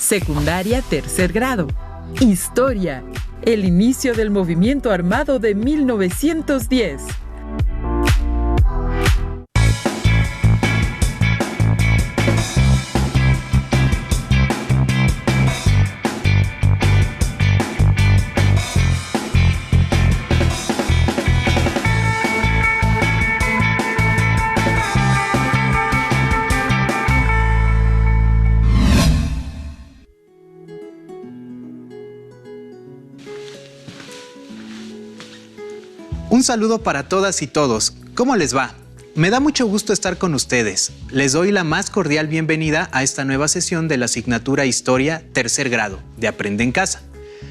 Secundaria tercer grado. Historia. El inicio del movimiento armado de 1910. Un saludo para todas y todos. ¿Cómo les va? Me da mucho gusto estar con ustedes. Les doy la más cordial bienvenida a esta nueva sesión de la asignatura Historia tercer grado de Aprende en Casa.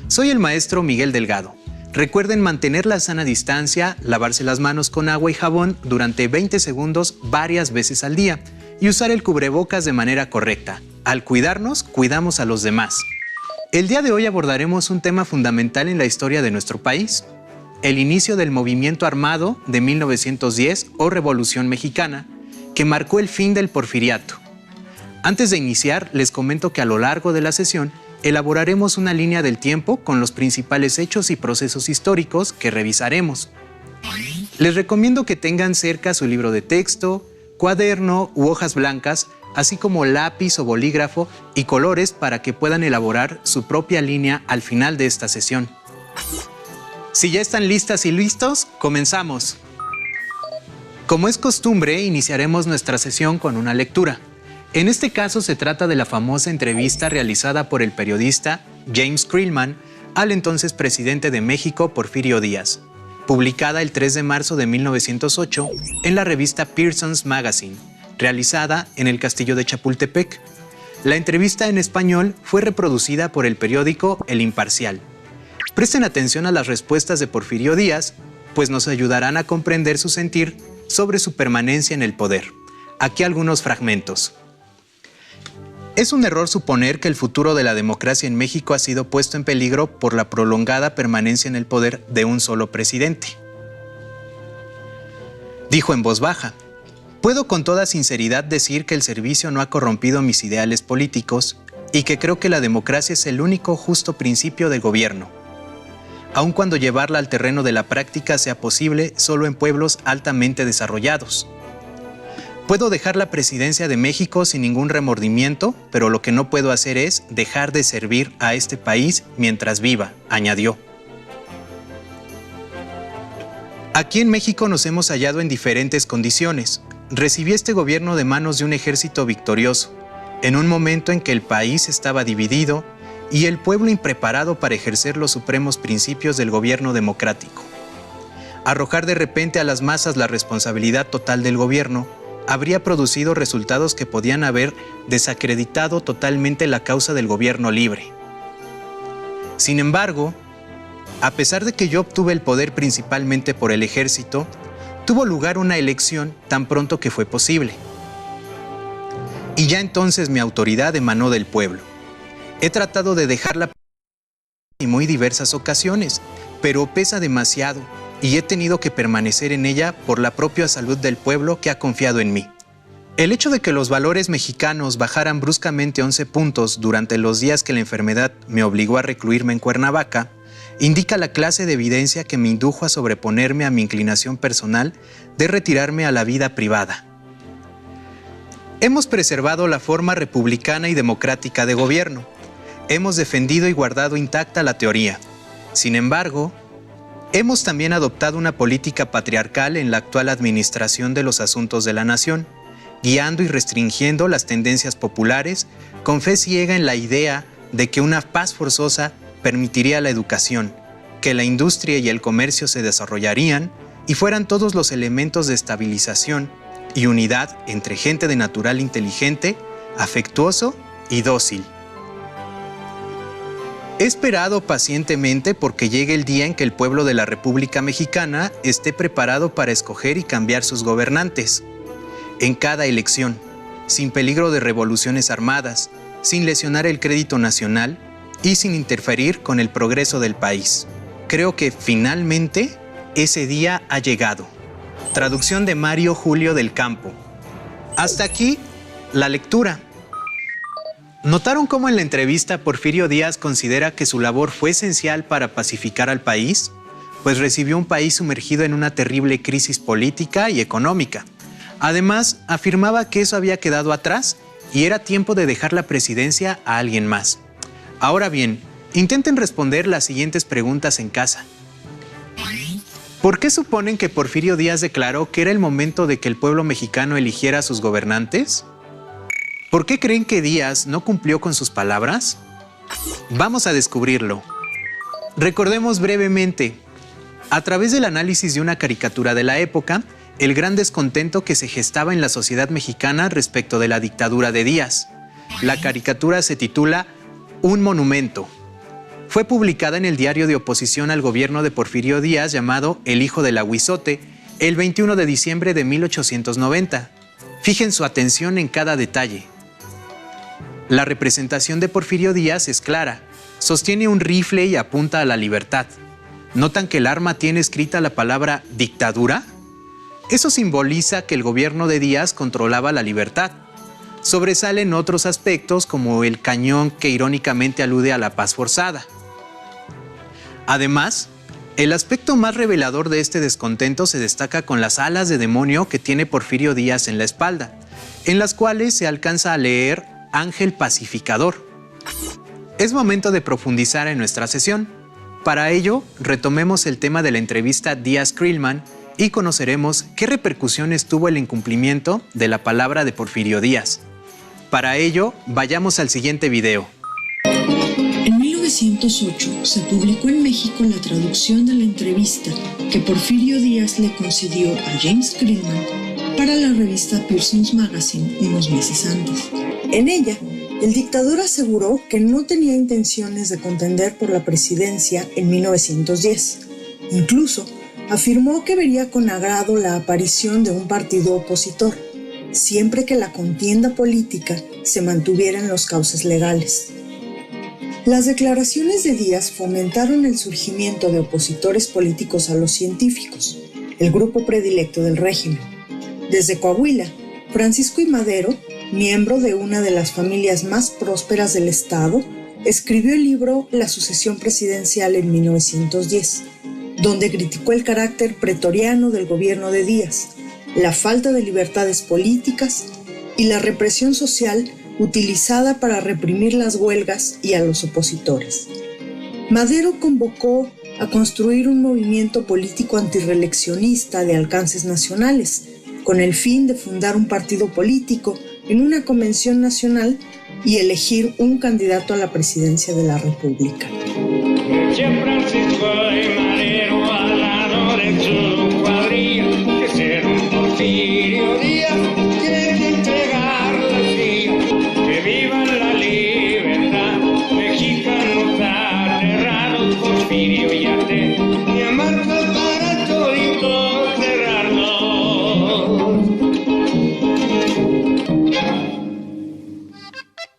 Soy el maestro Miguel Delgado. Recuerden mantener la sana distancia, lavarse las manos con agua y jabón durante 20 segundos varias veces al día y usar el cubrebocas de manera correcta. Al cuidarnos, cuidamos a los demás. El día de hoy abordaremos un tema fundamental en la historia de nuestro país: el inicio del movimiento armado de 1910 o Revolución Mexicana, que marcó el fin del porfiriato. Antes de iniciar, les comento que a lo largo de la sesión elaboraremos una línea del tiempo con los principales hechos y procesos históricos que revisaremos. Les recomiendo que tengan cerca su libro de texto, cuaderno u hojas blancas, así como lápiz o bolígrafo y colores para que puedan elaborar su propia línea al final de esta sesión. Si ya están listas y listos, comenzamos. Como es costumbre, iniciaremos nuestra sesión con una lectura. En este caso se trata de la famosa entrevista realizada por el periodista James Creelman al entonces presidente de México, Porfirio Díaz, publicada el 3 de marzo de 1908 en la revista Pearson's Magazine, realizada en el Castillo de Chapultepec. La entrevista en español fue reproducida por el periódico El Imparcial. Presten atención a las respuestas de Porfirio Díaz, pues nos ayudarán a comprender su sentir sobre su permanencia en el poder. Aquí algunos fragmentos. Es un error suponer que el futuro de la democracia en México ha sido puesto en peligro por la prolongada permanencia en el poder de un solo presidente. Dijo en voz baja: puedo con toda sinceridad decir que el servicio no ha corrompido mis ideales políticos y que creo que la democracia es el único justo principio del gobierno, aun cuando llevarla al terreno de la práctica sea posible solo en pueblos altamente desarrollados. Puedo dejar la presidencia de México sin ningún remordimiento, pero lo que no puedo hacer es dejar de servir a este país mientras viva, añadió. Aquí en México nos hemos hallado en diferentes condiciones. Recibí este gobierno de manos de un ejército victorioso, en un momento en que el país estaba dividido y el pueblo impreparado para ejercer los supremos principios del gobierno democrático. Arrojar de repente a las masas la responsabilidad total del gobierno habría producido resultados que podían haber desacreditado totalmente la causa del gobierno libre. Sin embargo, a pesar de que yo obtuve el poder principalmente por el ejército, tuvo lugar una elección tan pronto que fue posible. Y ya entonces mi autoridad emanó del pueblo. He tratado de dejarla en muy diversas ocasiones, pero pesa demasiado y he tenido que permanecer en ella por la propia salud del pueblo que ha confiado en mí. El hecho de que los valores mexicanos bajaran bruscamente 11 puntos durante los días que la enfermedad me obligó a recluirme en Cuernavaca indica la clase de evidencia que me indujo a sobreponerme a mi inclinación personal de retirarme a la vida privada. Hemos preservado la forma republicana y democrática de gobierno. Hemos defendido y guardado intacta la teoría. Sin embargo, hemos también adoptado una política patriarcal en la actual administración de los asuntos de la nación, guiando y restringiendo las tendencias populares con fe ciega en la idea de que una paz forzosa permitiría la educación, que la industria y el comercio se desarrollarían y fueran todos los elementos de estabilización y unidad entre gente de natural inteligente, afectuoso y dócil. He esperado pacientemente porque llegue el día en que el pueblo de la República Mexicana esté preparado para escoger y cambiar sus gobernantes. En cada elección, sin peligro de revoluciones armadas, sin lesionar el crédito nacional y sin interferir con el progreso del país. Creo que finalmente ese día ha llegado. Traducción de Mario Julio del Campo. Hasta aquí la lectura. ¿Notaron cómo en la entrevista Porfirio Díaz considera que su labor fue esencial para pacificar al país? Pues recibió un país sumergido en una terrible crisis política y económica. Además, afirmaba que eso había quedado atrás y era tiempo de dejar la presidencia a alguien más. Ahora bien, intenten responder las siguientes preguntas en casa. ¿Por qué suponen que Porfirio Díaz declaró que era el momento de que el pueblo mexicano eligiera a sus gobernantes? ¿Por qué creen que Díaz no cumplió con sus palabras? Vamos a descubrirlo. Recordemos brevemente, a través del análisis de una caricatura de la época, el gran descontento que se gestaba en la sociedad mexicana respecto de la dictadura de Díaz. La caricatura se titula Un monumento. Fue publicada en el diario de oposición al gobierno de Porfirio Díaz llamado El Hijo del Ahuizote el 21 de diciembre de 1890. Fijen su atención en cada detalle. La representación de Porfirio Díaz es clara. Sostiene un rifle y apunta a la libertad. ¿Notan que el arma tiene escrita la palabra dictadura? Eso simboliza que el gobierno de Díaz controlaba la libertad. Sobresalen otros aspectos como el cañón que irónicamente alude a la paz forzada. Además, el aspecto más revelador de este descontento se destaca con las alas de demonio que tiene Porfirio Díaz en la espalda, en las cuales se alcanza a leer Ángel Pacificador. Es momento de profundizar en nuestra sesión. Para ello, retomemos el tema de la entrevista Díaz-Creelman y conoceremos qué repercusiones tuvo el incumplimiento de la palabra de Porfirio Díaz. Para ello, vayamos al siguiente video. En 1908 se publicó en México la traducción de la entrevista que Porfirio Díaz le concedió a James Creelman para la revista Pearson's Magazine unos meses antes. En ella, el dictador aseguró que no tenía intenciones de contender por la presidencia en 1910. Incluso, afirmó que vería con agrado la aparición de un partido opositor, siempre que la contienda política se mantuviera en los cauces legales. Las declaraciones de Díaz fomentaron el surgimiento de opositores políticos a los científicos, el grupo predilecto del régimen. Desde Coahuila, Francisco I. Madero, miembro de una de las familias más prósperas del Estado, escribió el libro La sucesión presidencial en 1910, donde criticó el carácter pretoriano del gobierno de Díaz, la falta de libertades políticas y la represión social utilizada para reprimir las huelgas y a los opositores. Madero convocó a construir un movimiento político antirreeleccionista de alcances nacionales, con el fin de fundar un partido político en una convención nacional y elegir un candidato a la presidencia de la República.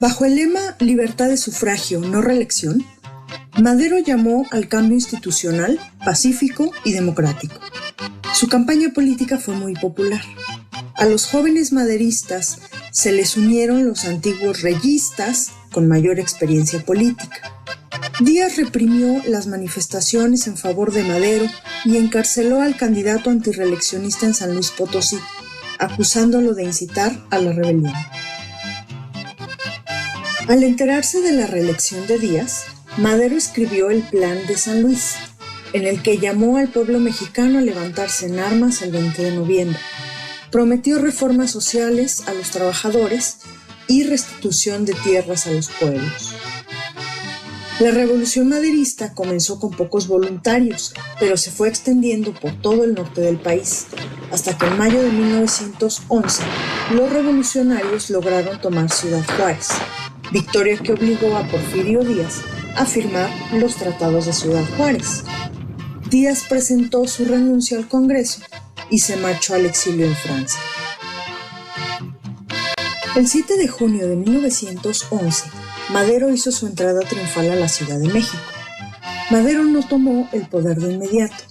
Bajo el lema Libertad de sufragio, no reelección, Madero llamó al cambio institucional, pacífico y democrático. Su campaña política fue muy popular. A los jóvenes maderistas se les unieron los antiguos reyistas con mayor experiencia política. Díaz reprimió las manifestaciones en favor de Madero y encarceló al candidato antirreeleccionista en San Luis Potosí, acusándolo de incitar a la rebelión. Al enterarse de la reelección de Díaz, Madero escribió el Plan de San Luis, en el que llamó al pueblo mexicano a levantarse en armas el 20 de noviembre. Prometió reformas sociales a los trabajadores y restitución de tierras a los pueblos. La revolución maderista comenzó con pocos voluntarios, pero se fue extendiendo por todo el norte del país, hasta que en mayo de 1911 los revolucionarios lograron tomar Ciudad Juárez, victoria que obligó a Porfirio Díaz a firmar los tratados de Ciudad Juárez. Díaz presentó su renuncia al Congreso y se marchó al exilio en Francia. El 7 de junio de 1911, Madero hizo su entrada triunfal a la Ciudad de México. Madero no tomó el poder de inmediato.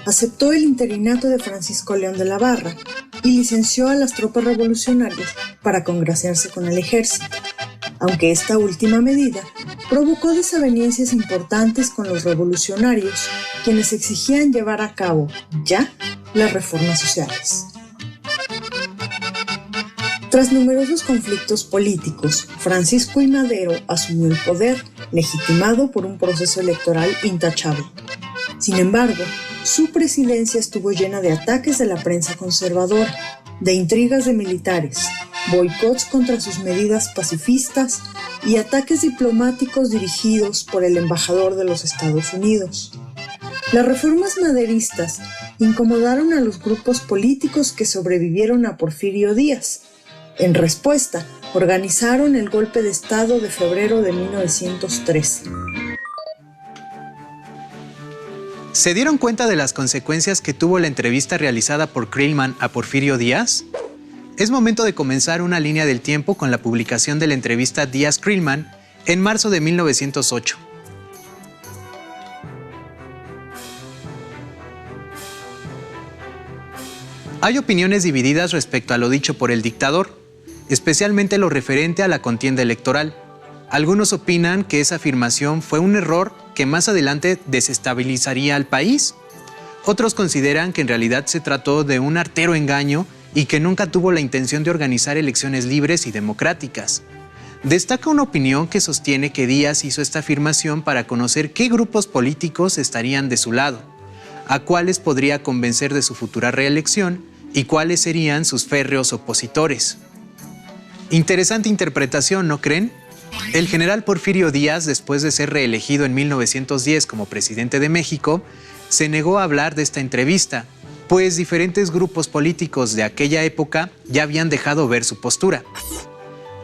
Aceptó el interinato de Francisco León de la Barra y licenció a las tropas revolucionarias para congraciarse con el ejército. aunque esta última medida provocó desavenencias importantes con los revolucionarios, quienes exigían llevar a cabo, ya, las reformas sociales. Tras numerosos conflictos políticos, Francisco I. Madero asumió el poder, legitimado por un proceso electoral intachable. Sin embargo, su presidencia estuvo llena de ataques de la prensa conservadora, de intrigas de militares, boicots contra sus medidas pacifistas y ataques diplomáticos dirigidos por el embajador de los Estados Unidos. Las reformas maderistas incomodaron a los grupos políticos que sobrevivieron a Porfirio Díaz. En respuesta, organizaron el golpe de Estado de febrero de 1903. ¿Se dieron cuenta de las consecuencias que tuvo la entrevista realizada por Creelman a Porfirio Díaz? Es momento de comenzar una línea del tiempo con la publicación de la entrevista Díaz-Creelman en marzo de 1908. Hay opiniones divididas respecto a lo dicho por el dictador, especialmente lo referente a la contienda electoral. Algunos opinan que esa afirmación fue un error que más adelante desestabilizaría al país. Otros consideran que en realidad se trató de un artero engaño y que nunca tuvo la intención de organizar elecciones libres y democráticas. Destaca una opinión que sostiene que Díaz hizo esta afirmación para conocer qué grupos políticos estarían de su lado, a cuáles podría convencer de su futura reelección y cuáles serían sus férreos opositores. Interesante interpretación, ¿no creen? El general Porfirio Díaz, después de ser reelegido en 1910 como presidente de México, se negó a hablar de esta entrevista, pues diferentes grupos políticos de aquella época ya habían dejado ver su postura.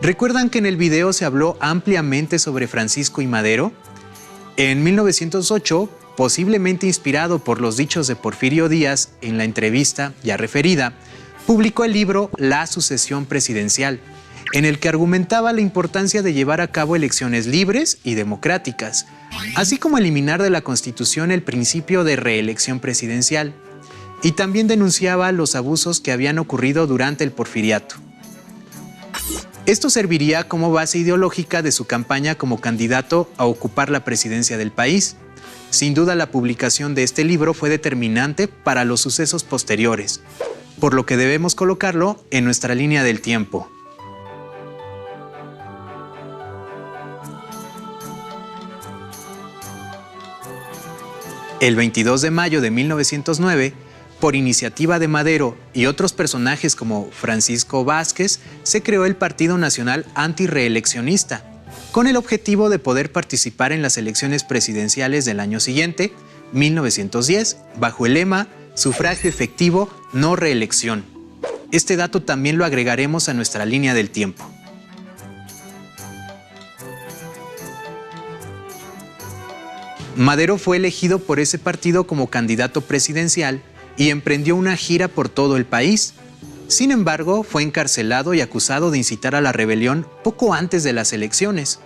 ¿Recuerdan que en el video se habló ampliamente sobre Francisco I. Madero? En 1908, posiblemente inspirado por los dichos de Porfirio Díaz en la entrevista ya referida, publicó el libro La sucesión presidencial, en el que argumentaba la importancia de llevar a cabo elecciones libres y democráticas, así como eliminar de la Constitución el principio de reelección presidencial, y también denunciaba los abusos que habían ocurrido durante el porfiriato. Esto serviría como base ideológica de su campaña como candidato a ocupar la presidencia del país. Sin duda, la publicación de este libro fue determinante para los sucesos posteriores, por lo que debemos colocarlo en nuestra línea del tiempo. El 22 de mayo de 1909, por iniciativa de Madero y otros personajes como Francisco Vázquez, se creó el Partido Nacional Antirreeleccionista, con el objetivo de poder participar en las elecciones presidenciales del año siguiente, 1910, bajo el lema Sufragio efectivo, no reelección. Este dato también lo agregaremos a nuestra línea del tiempo. Madero fue elegido por ese partido como candidato presidencial y emprendió una gira por todo el país. Sin embargo, fue encarcelado y acusado de incitar a la rebelión poco antes de las elecciones.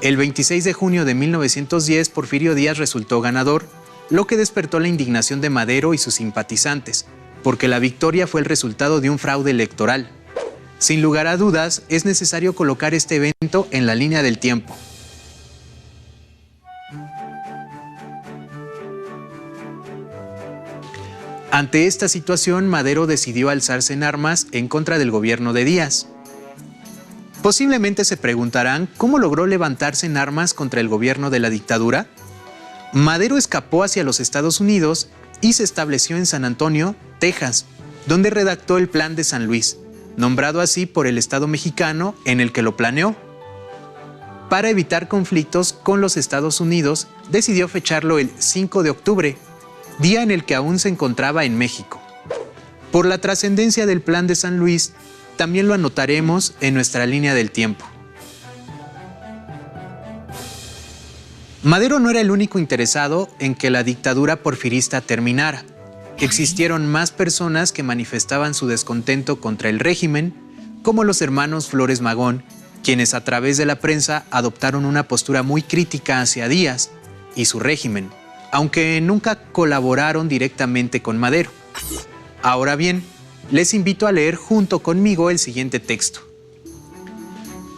El 26 de junio de 1910, Porfirio Díaz resultó ganador, lo que despertó la indignación de Madero y sus simpatizantes, porque la victoria fue el resultado de un fraude electoral. Sin lugar a dudas, es necesario colocar este evento en la línea del tiempo. Ante esta situación, Madero decidió alzarse en armas en contra del gobierno de Díaz. Posiblemente se preguntarán cómo logró levantarse en armas contra el gobierno de la dictadura. Madero escapó hacia los Estados Unidos y se estableció en San Antonio, Texas, donde redactó el Plan de San Luis, nombrado así por el Estado mexicano en el que lo planeó. Para evitar conflictos con los Estados Unidos, decidió fecharlo el 5 de octubre, día en el que aún se encontraba en México. Por la trascendencia del Plan de San Luis, también lo anotaremos en nuestra línea del tiempo. Madero no era el único interesado en que la dictadura porfirista terminara. Existieron más personas que manifestaban su descontento contra el régimen, como los hermanos Flores Magón, quienes a través de la prensa adoptaron una postura muy crítica hacia Díaz y su régimen, aunque nunca colaboraron directamente con Madero. Ahora bien, les invito a leer junto conmigo el siguiente texto.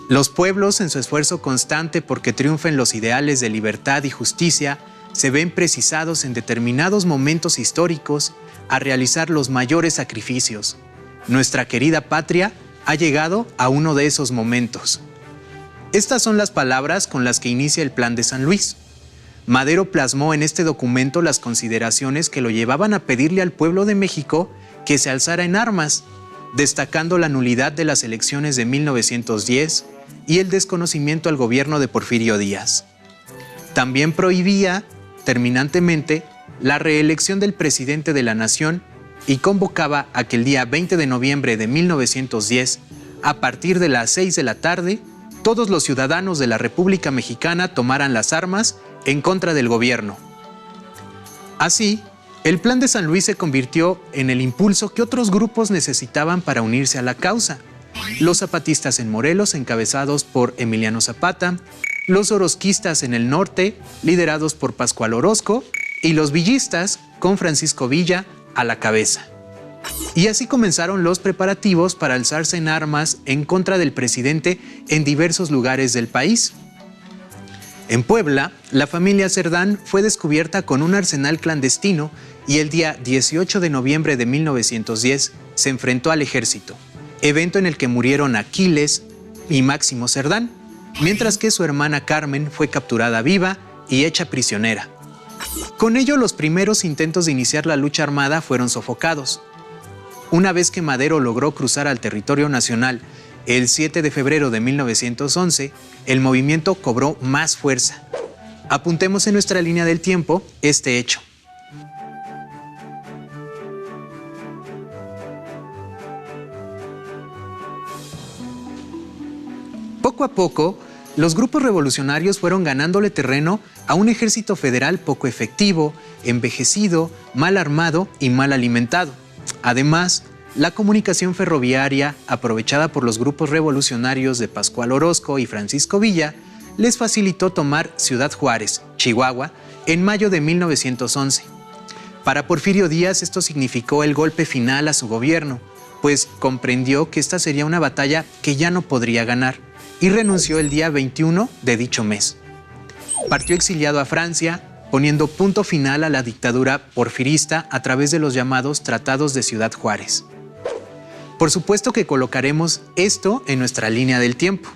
Los pueblos, en su esfuerzo constante porque triunfen los ideales de libertad y justicia, se ven precisados en determinados momentos históricos a realizar los mayores sacrificios. Nuestra querida patria ha llegado a uno de esos momentos. Estas son las palabras con las que inicia el Plan de San Luis. Madero plasmó en este documento las consideraciones que lo llevaban a pedirle al pueblo de México que se alzara en armas, destacando la nulidad de las elecciones de 1910 y el desconocimiento al gobierno de Porfirio Díaz. También prohibía terminantemente la reelección del presidente de la nación y convocaba a que el día 20 de noviembre de 1910, a partir de las 6 de la tarde, todos los ciudadanos de la República Mexicana tomaran las armas en contra del gobierno. Así, el Plan de San Luis se convirtió en el impulso que otros grupos necesitaban para unirse a la causa. Los zapatistas en Morelos, encabezados por Emiliano Zapata, los orozquistas en el norte, liderados por Pascual Orozco, y los villistas, con Francisco Villa a la cabeza. Y así comenzaron los preparativos para alzarse en armas en contra del presidente en diversos lugares del país. En Puebla, la familia Cerdán fue descubierta con un arsenal clandestino y el día 18 de noviembre de 1910 se enfrentó al ejército, evento en el que murieron Aquiles y Máximo Cerdán, mientras que su hermana Carmen fue capturada viva y hecha prisionera. Con ello, los primeros intentos de iniciar la lucha armada fueron sofocados. Una vez que Madero logró cruzar al territorio nacional el 7 de febrero de 1911, el movimiento cobró más fuerza. Apuntemos en nuestra línea del tiempo este hecho. Poco a poco, los grupos revolucionarios fueron ganándole terreno a un ejército federal poco efectivo, envejecido, mal armado y mal alimentado. Además, la comunicación ferroviaria, aprovechada por los grupos revolucionarios de Pascual Orozco y Francisco Villa, les facilitó tomar Ciudad Juárez, Chihuahua, en mayo de 1911. Para Porfirio Díaz esto significó el golpe final a su gobierno, pues comprendió que esta sería una batalla que ya no podría ganar, y renunció el día 21 de dicho mes. Partió exiliado a Francia, poniendo punto final a la dictadura porfirista a través de los llamados Tratados de Ciudad Juárez. Por supuesto que colocaremos esto en nuestra línea del tiempo.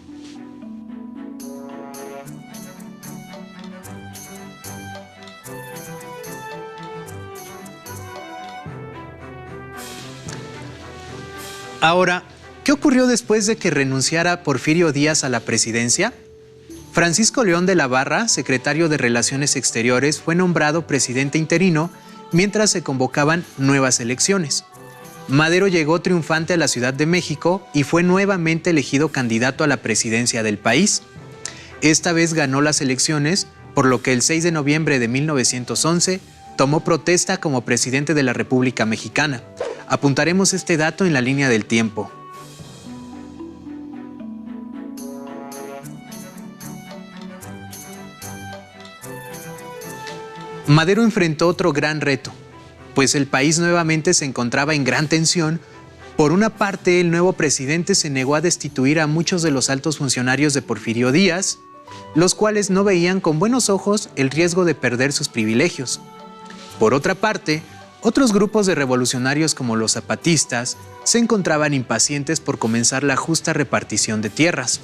Ahora, ¿qué ocurrió después de que renunciara Porfirio Díaz a la presidencia? Francisco León de la Barra, secretario de Relaciones Exteriores, fue nombrado presidente interino mientras se convocaban nuevas elecciones. Madero llegó triunfante a la Ciudad de México y fue nuevamente elegido candidato a la presidencia del país. Esta vez ganó las elecciones, por lo que el 6 de noviembre de 1911 tomó protesta como presidente de la República Mexicana. Apuntaremos este dato en la línea del tiempo. Madero enfrentó otro gran reto, pues el país nuevamente se encontraba en gran tensión. Por una parte, el nuevo presidente se negó a destituir a muchos de los altos funcionarios de Porfirio Díaz, los cuales no veían con buenos ojos el riesgo de perder sus privilegios. Por otra parte, otros grupos de revolucionarios como los zapatistas se encontraban impacientes por comenzar la justa repartición de tierras.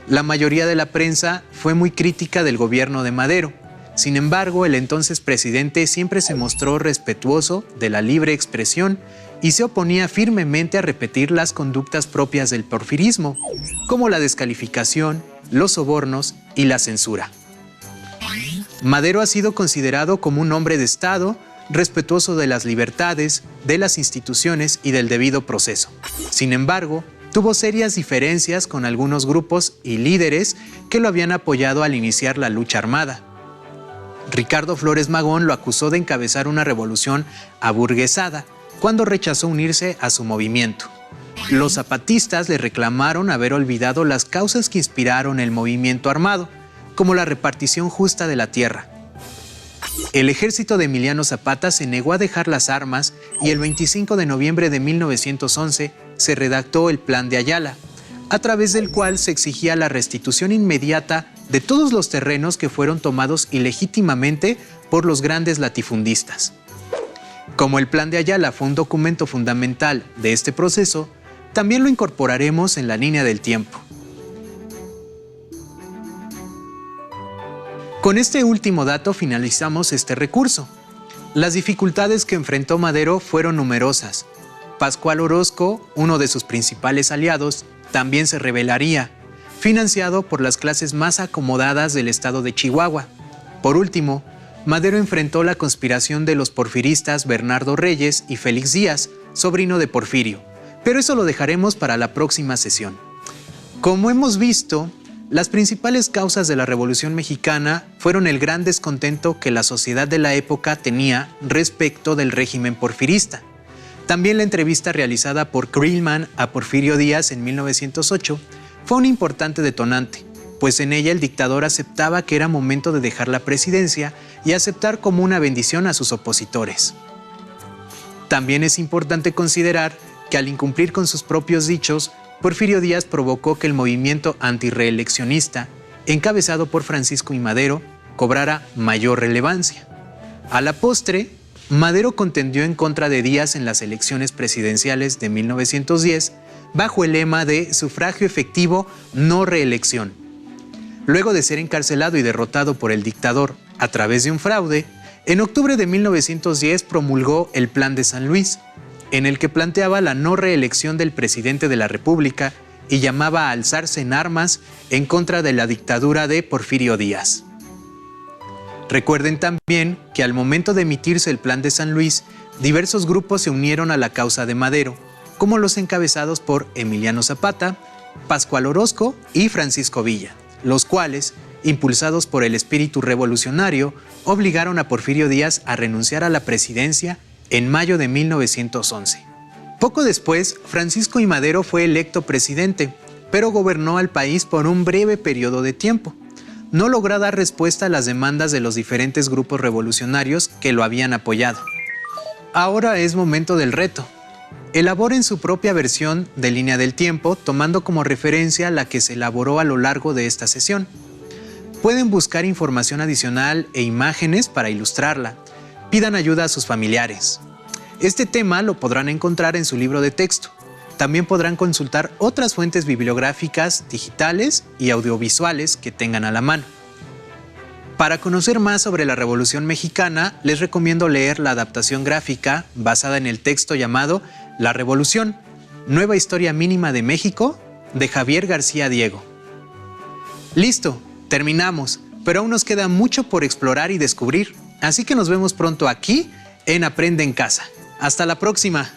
La mayoría de la prensa fue muy crítica del gobierno de Madero. Sin embargo, el entonces presidente siempre se mostró respetuoso de la libre expresión y se oponía firmemente a repetir las conductas propias del porfirismo, como la descalificación, los sobornos y la censura. Madero ha sido considerado como un hombre de Estado, respetuoso de las libertades, de las instituciones y del debido proceso. Sin embargo, tuvo serias diferencias con algunos grupos y líderes que lo habían apoyado al iniciar la lucha armada. Ricardo Flores Magón lo acusó de encabezar una revolución aburguesada cuando rechazó unirse a su movimiento. Los zapatistas le reclamaron haber olvidado las causas que inspiraron el movimiento armado, como la repartición justa de la tierra. El ejército de Emiliano Zapata se negó a dejar las armas y el 25 de noviembre de 1911 se redactó el Plan de Ayala, a través del cual se exigía la restitución inmediata de todos los terrenos que fueron tomados ilegítimamente por los grandes latifundistas. Como el Plan de Ayala fue un documento fundamental de este proceso, también lo incorporaremos en la línea del tiempo. Con este último dato finalizamos este recurso. Las dificultades que enfrentó Madero fueron numerosas. Pascual Orozco, uno de sus principales aliados, también se rebelaría, financiado por las clases más acomodadas del estado de Chihuahua. Por último, Madero enfrentó la conspiración de los porfiristas Bernardo Reyes y Félix Díaz, sobrino de Porfirio, pero eso lo dejaremos para la próxima sesión. Como hemos visto, las principales causas de la Revolución Mexicana fueron el gran descontento que la sociedad de la época tenía respecto del régimen porfirista. También la entrevista realizada por Krillman a Porfirio Díaz en 1908 fue un importante detonante, pues en ella el dictador aceptaba que era momento de dejar la presidencia y aceptar como una bendición a sus opositores. También es importante considerar que al incumplir con sus propios dichos, Porfirio Díaz provocó que el movimiento antirreeleccionista, encabezado por Francisco I. Madero, cobrara mayor relevancia. A la postre, Madero contendió en contra de Díaz en las elecciones presidenciales de 1910 bajo el lema de sufragio efectivo, no reelección. Luego de ser encarcelado y derrotado por el dictador a través de un fraude, en octubre de 1910 promulgó el Plan de San Luis, en el que planteaba la no reelección del presidente de la República y llamaba a alzarse en armas en contra de la dictadura de Porfirio Díaz. Recuerden también que al momento de emitirse el Plan de San Luis, diversos grupos se unieron a la causa de Madero, como los encabezados por Emiliano Zapata, Pascual Orozco y Francisco Villa, los cuales, impulsados por el espíritu revolucionario, obligaron a Porfirio Díaz a renunciar a la presidencia en mayo de 1911. Poco después, Francisco I. Madero fue electo presidente, pero gobernó al país por un breve periodo de tiempo. No logró dar respuesta a las demandas de los diferentes grupos revolucionarios que lo habían apoyado. Ahora es momento del reto. Elaboren su propia versión de línea del tiempo, tomando como referencia la que se elaboró a lo largo de esta sesión. Pueden buscar información adicional e imágenes para ilustrarla. Pidan ayuda a sus familiares. Este tema lo podrán encontrar en su libro de texto. También podrán consultar otras fuentes bibliográficas, digitales y audiovisuales que tengan a la mano. Para conocer más sobre la Revolución Mexicana, les recomiendo leer la adaptación gráfica basada en el texto llamado La Revolución, Nueva Historia Mínima de México, de Javier García Diego. Listo, terminamos, pero aún nos queda mucho por explorar y descubrir. Así que nos vemos pronto aquí en Aprende en Casa. Hasta la próxima.